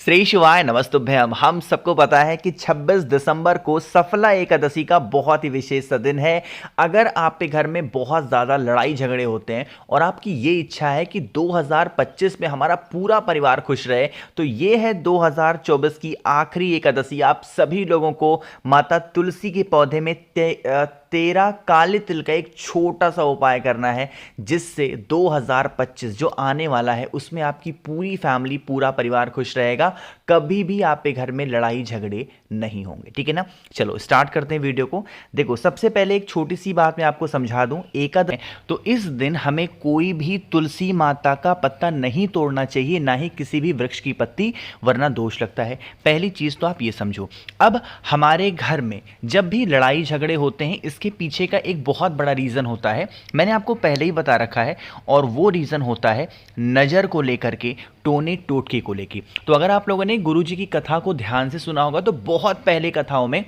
श्री शिवाय नमस्तुभ्यम। हम सबको पता है कि 26 दिसंबर को सफला एकादशी का बहुत ही विशेष दिन है। अगर आपके घर में बहुत ज़्यादा लड़ाई झगड़े होते हैं और आपकी ये इच्छा है कि 2025 में हमारा पूरा परिवार खुश रहे, तो ये है 2024 की आखिरी एकादशी। आप सभी लोगों को माता तुलसी के पौधे में 13 काले तिल का एक छोटा सा उपाय करना है, जिससे 2025 जो आने वाला है उसमें आपकी पूरी फैमिली, पूरा परिवार खुश रहेगा। कभी भी आपके घर में लड़ाई झगड़े नहीं होंगे, ठीक है ना। चलो स्टार्ट करते हैं वीडियो को। देखो, सबसे पहले एक छोटी सी बात मैं आपको समझा दूं। एकादशी तो इस दिन हमें कोई भी तुलसी माता का पत्ता नहीं तोड़ना चाहिए, ना ही किसी भी वृक्ष की पत्ती, वरना दोष लगता है। पहली चीज तो आप ये समझो। अब हमारे घर में जब भी लड़ाई झगड़े होते हैं, इसके पीछे का एक बहुत बड़ा रीजन होता है, मैंने आपको पहले ही बता रखा है, और वो रीजन होता है नजर को लेकर के, टोने टोटके को लेकर। तो अगर आप लोगों ने गुरुजी की कथा को ध्यान से सुना होगा, तो बहुत पहले कथाओं में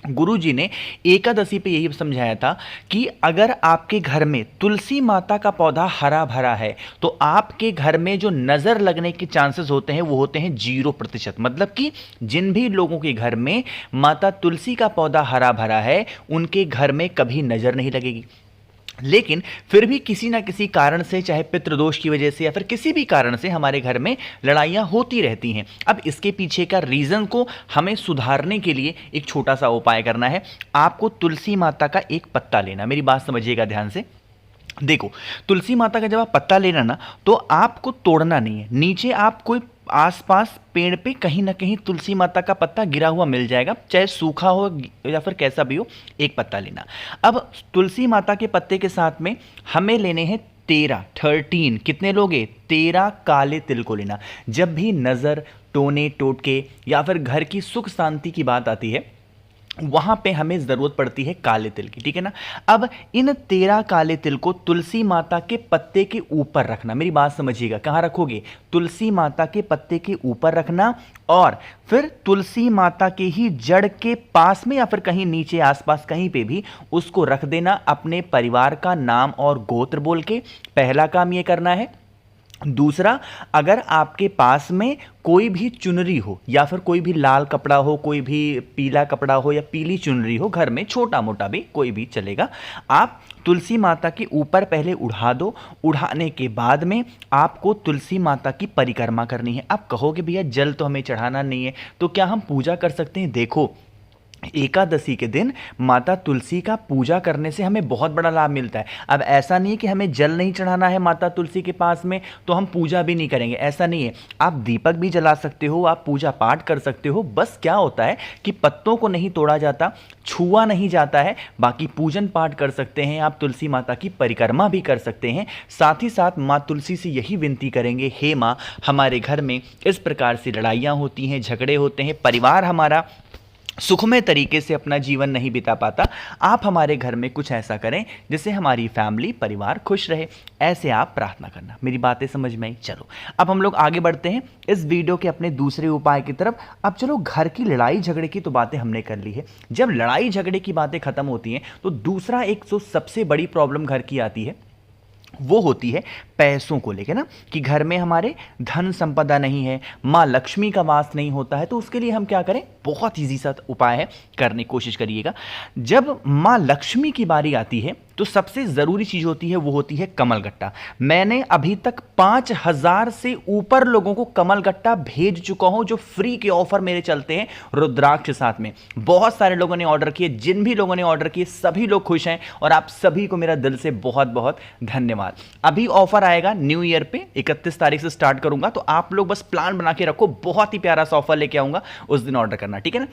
गुरुजी ने एकादशी पे यही समझाया था कि अगर आपके घर में तुलसी माता का पौधा हरा भरा है, तो आपके घर में जो नजर लगने के चांसेस होते हैं वो होते हैं 0%। मतलब कि जिन भी लोगों के घर में माता तुलसी का पौधा हरा भरा है, उनके घर में कभी नजर नहीं लगेगी। लेकिन फिर भी किसी ना किसी कारण से, चाहे पितृदोष की वजह से या फिर किसी भी कारण से, हमारे घर में लड़ाइयाँ होती रहती हैं। अब इसके पीछे का रीज़न को हमें सुधारने के लिए एक छोटा सा उपाय करना है। आपको तुलसी माता का एक पत्ता लेना। मेरी बात समझिएगा ध्यान से। देखो, तुलसी माता का जब आप पत्ता लेना ना, तो आपको तोड़ना नहीं है। नीचे आप कोई आसपास पेड़ पे कहीं ना कहीं तुलसी माता का पत्ता गिरा हुआ मिल जाएगा, चाहे सूखा हो या फिर कैसा भी हो, एक पत्ता लेना। अब तुलसी माता के पत्ते के साथ में हमें लेने हैं 13 कितने लोगे, 13 काले तिल को लेना। जब भी नज़र, टोने टोटके या फिर घर की सुख शांति की बात आती है, वहां पे हमें जरूरत पड़ती है काले तिल की, ठीक है ना। अब इन 13 काले तिल को तुलसी माता के पत्ते के ऊपर रखना। मेरी बात समझिएगा, कहां रखोगे, तुलसी माता के पत्ते के ऊपर रखना, और फिर तुलसी माता के ही जड़ के पास में या फिर कहीं नीचे आसपास कहीं पे भी उसको रख देना, अपने परिवार का नाम और गोत्र बोल के। पहला काम यह करना है। दूसरा, अगर आपके पास में कोई भी चुनरी हो या फिर कोई भी लाल कपड़ा हो, कोई भी पीला कपड़ा हो या पीली चुनरी हो घर में, छोटा मोटा भी कोई भी चलेगा, आप तुलसी माता के ऊपर पहले उड़ा दो। उड़ाने के बाद में आपको तुलसी माता की परिक्रमा करनी है। आप कहोगे भैया जल तो हमें चढ़ाना नहीं है, तो क्या हम पूजा कर सकते हैं? देखो, एकादशी के दिन माता तुलसी का पूजा करने से हमें बहुत बड़ा लाभ मिलता है। अब ऐसा नहीं है कि हमें जल नहीं चढ़ाना है माता तुलसी के पास में तो हम पूजा भी नहीं करेंगे, ऐसा नहीं है। आप दीपक भी जला सकते हो, आप पूजा पाठ कर सकते हो। बस क्या होता है कि पत्तों को नहीं तोड़ा जाता, छुआ नहीं जाता है। बाकी पूजन पाठ कर सकते हैं आप, तुलसी माता की परिक्रमा भी कर सकते हैं। साथ ही साथ माँ तुलसी से यही विनती करेंगे, हे माँ, हमारे घर में इस प्रकार से लड़ाइयाँ होती हैं, झगड़े होते हैं, परिवार हमारा सुखमय तरीके से अपना जीवन नहीं बिता पाता, आप हमारे घर में कुछ ऐसा करें जिससे हमारी फैमिली, परिवार खुश रहे। ऐसे आप प्रार्थना करना। मेरी बातें समझ में आई? चलो अब हम लोग आगे बढ़ते हैं इस वीडियो के अपने दूसरे उपाय की तरफ। अब चलो, घर की लड़ाई झगड़े की तो बातें हमने कर ली है। जब लड़ाई झगड़े की बातें खत्म होती हैं, तो दूसरा एक जो सबसे बड़ी प्रॉब्लम घर की आती है, वो होती है पैसों को लेके ना, कि घर में हमारे धन संपदा नहीं है, माँ लक्ष्मी का वास नहीं होता है। तो उसके लिए हम क्या करें? बहुत ईजी सा उपाय है, करने की कोशिश करिएगा। जब माँ लक्ष्मी की बारी आती है, तो सबसे ज़रूरी चीज़ होती है, वो होती है कमल गट्टा। मैंने अभी तक 5000 से ऊपर लोगों को कमल गट्टा भेज चुका हूं, जो फ्री के ऑफर मेरे चलते हैं रुद्राक्ष साथ में। बहुत सारे लोगों ने ऑर्डर किए, जिन भी लोगों ने ऑर्डर किए सभी लोग खुश हैं, और आप सभी को मेरा दिल से बहुत बहुत धन्यवाद। अभी ऑफर आएगा न्यू ईयर पे, 31 तारीख से स्टार्ट करूंगा, तो आप लोग बस प्लान बना के रखो, बहुत ही प्यारा सा ऑफर लेके आऊंगा, उस दिन ऑर्डर करना, ठीक है ना।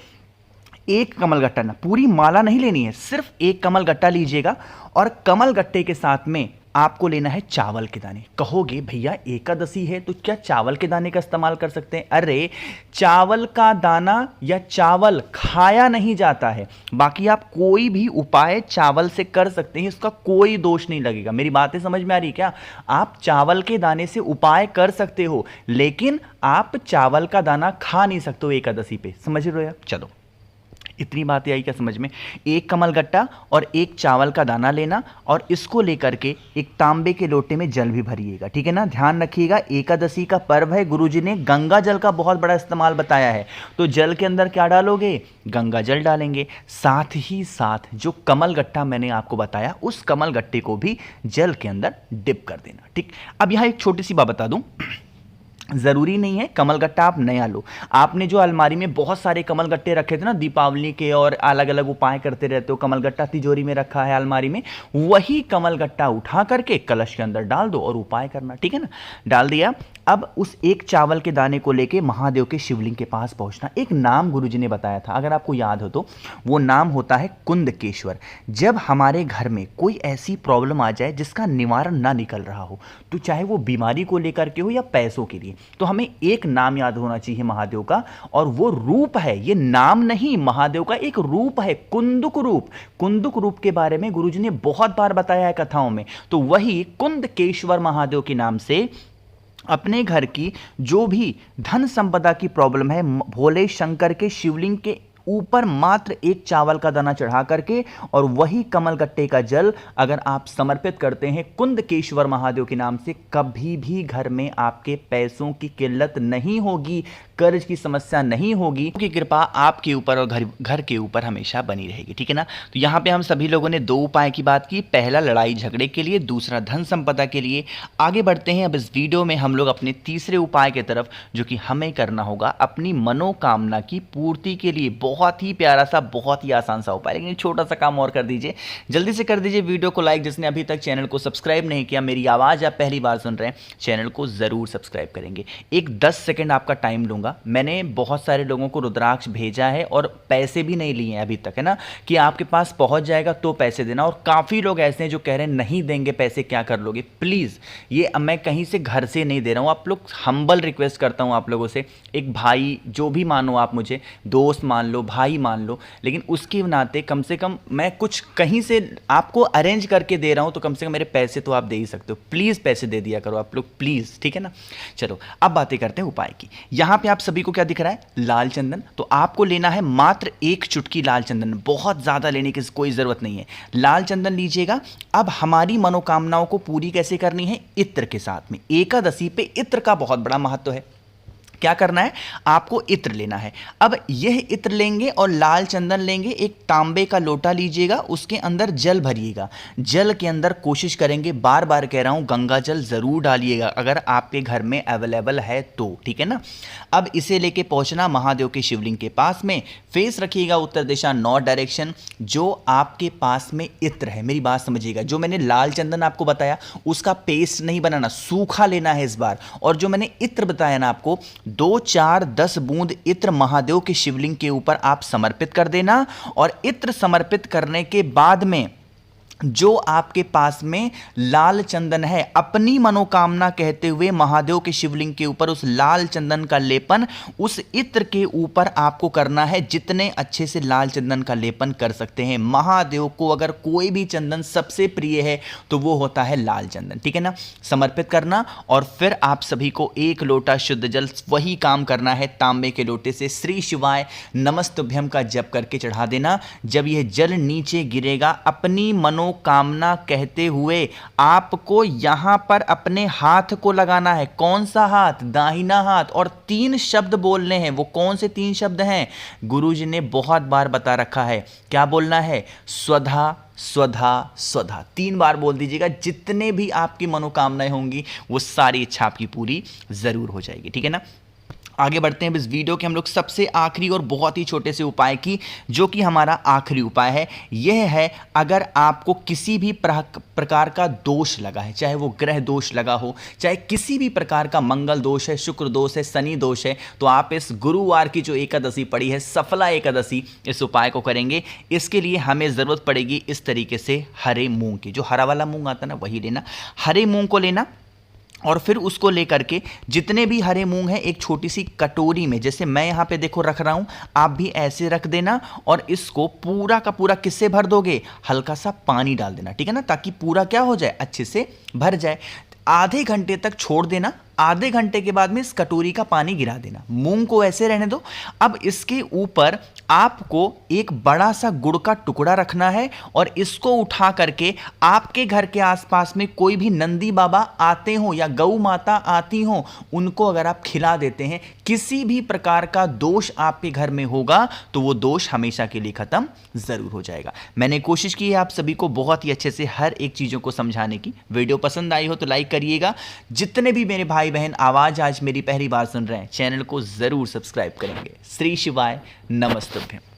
एक कमल गट्टा ना, पूरी माला नहीं लेनी है, सिर्फ एक कमल गट्टा लीजिएगा, और कमल गट्टे के साथ में आपको लेना है चावल के दाने। कहोगे भैया एकादशी है तो क्या चावल के दाने का इस्तेमाल कर सकते हैं? अरे, चावल का दाना या चावल खाया नहीं जाता है। बाकी आप कोई भी उपाय चावल से कर सकते हैं, इसका कोई दोष नहीं लगेगा। मेरी बातें समझ में आ रही है क्या? आप चावल के दाने से उपाय कर सकते हो, लेकिन आप चावल का दाना खा नहीं सकते हो एकादशी पे। समझ रहे हो? चलो, इतनी बातें आई क्या समझ में? एक कमलगट्टा और एक चावल का दाना लेना और इसको लेकर के एक तांबे के लोटे में जल भी भरिएगा, ठीक है ना। ध्यान रखिएगा, एकादशी का पर्व है, गुरुजी ने गंगा जल का बहुत बड़ा इस्तेमाल बताया है, तो जल के अंदर क्या डालोगे? गंगा जल डालेंगे। साथ ही साथ जो कमलगट्टा मैंने आपको बताया, उस कमलगट्टे को भी जल के अंदर डिप कर देना, ठीक। अब यहां एक छोटी सी बात बता दूं, जरूरी नहीं है कमलगट्टा आप नया लो। आपने जो अलमारी में बहुत सारे कमलगट्टे रखे थे ना दीपावली के, और अलग अलग उपाय करते रहते हो, कमलगट्टा तिजोरी में रखा है अलमारी में, वही कमलगट्टा उठा करके कलश के अंदर डाल दो और उपाय करना, ठीक है ना। डाल दिया। अब उस एक चावल के दाने को लेके महादेव के शिवलिंग के पास पहुंचना। एक नाम गुरुजी ने बताया था, अगर आपको याद हो तो, वो नाम होता है कुंदकेश्वर। जब हमारे घर में कोई ऐसी प्रॉब्लम आ जाए जिसका निवारण ना निकल रहा हो, तो चाहे वो बीमारी को लेकर के हो या पैसों के लिए, तो हमें एक नाम याद होना चाहिए महादेव का, और वो रूप है, ये नाम नहीं, महादेव का एक रूप है, कुंदुक रूप। कुंदुक रूप के बारे में गुरुजी ने बहुत बार बताया है कथाओं में। तो वही कुंदकेश्वर महादेव के नाम से अपने घर की जो भी धन संपदा की प्रॉब्लम है, भोले शंकर के शिवलिंग के ऊपर मात्र एक चावल का दाना चढ़ा करके और वही कमलगट्टे का जल अगर आप समर्पित करते हैं कुंदकेश्वर महादेव के नाम से, कभी भी घर में आपके पैसों की किल्लत नहीं होगी, कर्ज की समस्या नहीं होगी, की कृपा आपके ऊपर और घर के ऊपर हमेशा बनी रहेगी, ठीक है ना। तो यहाँ पे हम सभी लोगों ने दो उपाय की बात की, पहला लड़ाई झगड़े के लिए, दूसरा धन संपदा के लिए। आगे बढ़ते हैं अब इस वीडियो में हम लोग अपने तीसरे उपाय की तरफ, जो कि हमें करना होगा अपनी मनोकामना की पूर्ति के लिए। बहुत ही प्यारा सा, बहुत ही आसान सा उपाय, लेकिन छोटा सा काम और कर दीजिए, जल्दी से कर दीजिए वीडियो को लाइक। जिसने अभी तक चैनल को सब्सक्राइब नहीं किया, मेरी आवाज़ आप पहली बार सुन रहे हैं, चैनल को ज़रूर सब्सक्राइब करेंगे। एक 10 सेकंड आपका टाइम लूँगा। मैंने बहुत सारे लोगों को रुद्राक्ष भेजा है और पैसे भी नहीं लिए हैं अभी तक, है ना, कि आपके पास पहुँच जाएगा तो पैसे देना, और काफ़ी लोग ऐसे हैं जो कह रहे हैं नहीं देंगे पैसे, क्या कर लोगे। प्लीज़, ये मैं कहीं से घर से नहीं दे रहा हूँ, आप लोग हम्बल रिक्वेस्ट करता हूँ आप लोगों से, एक भाई जो भी मानो आप मुझे, दोस्त मान लो, भाई मान लो, लेकिन उसके नाते कम से कम मैं कुछ कहीं से आपको अरेंज करके दे रहा हूं, तो कम से कम मेरे पैसे तो आप दे ही सकते हो। प्लीज़ पैसे दे दिया करो आप लोग, प्लीज़, ठीक है ना। चलो अब बातें करते हैं उपाय की। यहां पे आप सभी को क्या दिख रहा है? लाल चंदन। तो आपको लेना है मात्र एक चुटकी लाल चंदन, बहुत ज़्यादा लेने की कोई ज़रूरत नहीं है। लाल चंदन लीजिएगा। अब हमारी मनोकामनाओं को पूरी कैसे करनी है? इत्र के साथ में। एकादशी पे इत्र का बहुत बड़ा महत्व है। क्या करना है? आपको इत्र लेना है। अब यह इत्र लेंगे और लाल चंदन लेंगे, एक तांबे का लोटा लीजिएगा, उसके अंदर जल भरिएगा। जल के अंदर कोशिश करेंगे, बार बार कह रहा हूं, गंगा जल जरूर डालिएगा अगर आपके घर में अवेलेबल है तो, ठीक है ना। अब इसे लेके पहुंचना महादेव के शिवलिंग के पास में, फेस रखिएगा उत्तर दिशा, नॉर्थ डायरेक्शन। जो आपके पास में इत्र है, मेरी बात समझिएगा, जो मैंने लाल चंदन आपको बताया उसका पेस्ट नहीं बनाना, सूखा लेना है इस बार। और जो मैंने इत्र बताया ना आपको, 2, 4, 10 बूंद इत्र महादेव के शिवलिंग के ऊपर आप समर्पित कर देना। और इत्र समर्पित करने के बाद में जो आपके पास में लाल चंदन है, अपनी मनोकामना कहते हुए महादेव के शिवलिंग के ऊपर उस लाल चंदन का लेपन उस इत्र के ऊपर आपको करना है। जितने अच्छे से लाल चंदन का लेपन कर सकते हैं। महादेव को अगर कोई भी चंदन सबसे प्रिय है तो वो होता है लाल चंदन, ठीक है ना। समर्पित करना और फिर आप सभी को एक लोटा शुद्ध जल, वही काम करना है, तांबे के लोटे से श्री शिवाय नमस्तुभ्यम का जप करके चढ़ा देना। जब यह जल नीचे गिरेगा, अपनी कामना कहते हुए आपको यहां पर अपने हाथ को लगाना है। कौन सा हाथ? दाहिना हाथ। और 3 शब्द बोलने हैं। वो कौन से 3 शब्द हैं? गुरुजी ने बहुत बार बता रखा है। क्या बोलना है? स्वधा स्वधा स्वधा। 3 बार बोल दीजिएगा। जितने भी आपकी मनोकामनाएं होंगी वो सारी इच्छा आपकी पूरी जरूर हो जाएगी, ठीक है ना। आगे बढ़ते हैं इस वीडियो के हम लोग सबसे आखिरी और बहुत ही छोटे से उपाय की, जो कि हमारा आखिरी उपाय है। यह है, अगर आपको किसी भी प्रकार का दोष लगा है, चाहे वो ग्रह दोष लगा हो, चाहे किसी भी प्रकार का मंगल दोष है, शुक्र दोष है, शनि दोष है, तो आप इस गुरुवार की जो एकादशी पड़ी है, सफला एकादशी, इस उपाय को करेंगे। इसके लिए हमें ज़रूरत पड़ेगी इस तरीके से हरे मूंग की, जो हरा वाला मूंग आता है ना, वही लेना। हरे मूंग को लेना और फिर उसको लेकर के जितने भी हरे मूंग हैं एक छोटी सी कटोरी में, जैसे मैं यहाँ पे देखो रख रहा हूँ, आप भी ऐसे रख देना। और इसको पूरा का पूरा किससे भर दोगे? हल्का सा पानी डाल देना, ठीक है ना, ताकि पूरा क्या हो जाए? अच्छे से भर जाए। आधे घंटे तक छोड़ देना। आधे घंटे के बाद में इस कटोरी का पानी गिरा देना। मूंग को ऐसे रहने दो। अब इसके ऊपर आपको एक बड़ा सा गुड़ का टुकड़ा रखना है और इसको उठा करके आपके घर के आसपास में कोई भी नंदी बाबा आते हो या गौ माता आती हो, उनको अगर आप खिला देते हैं, किसी भी प्रकार का दोष आपके घर में होगा तो वो दोष हमेशा के लिए खत्म जरूर हो जाएगा। मैंने कोशिश की है आप सभी को बहुत ही अच्छे से हर एक चीजों को समझाने की। वीडियो पसंद आई हो तो लाइक करिएगा। जितने भी मेरे भाई बहन आवाज आज मेरी पहली बार सुन रहे हैं, चैनल को जरूर सब्सक्राइब करेंगे। श्री शिवाय नमस्तुभ्यं।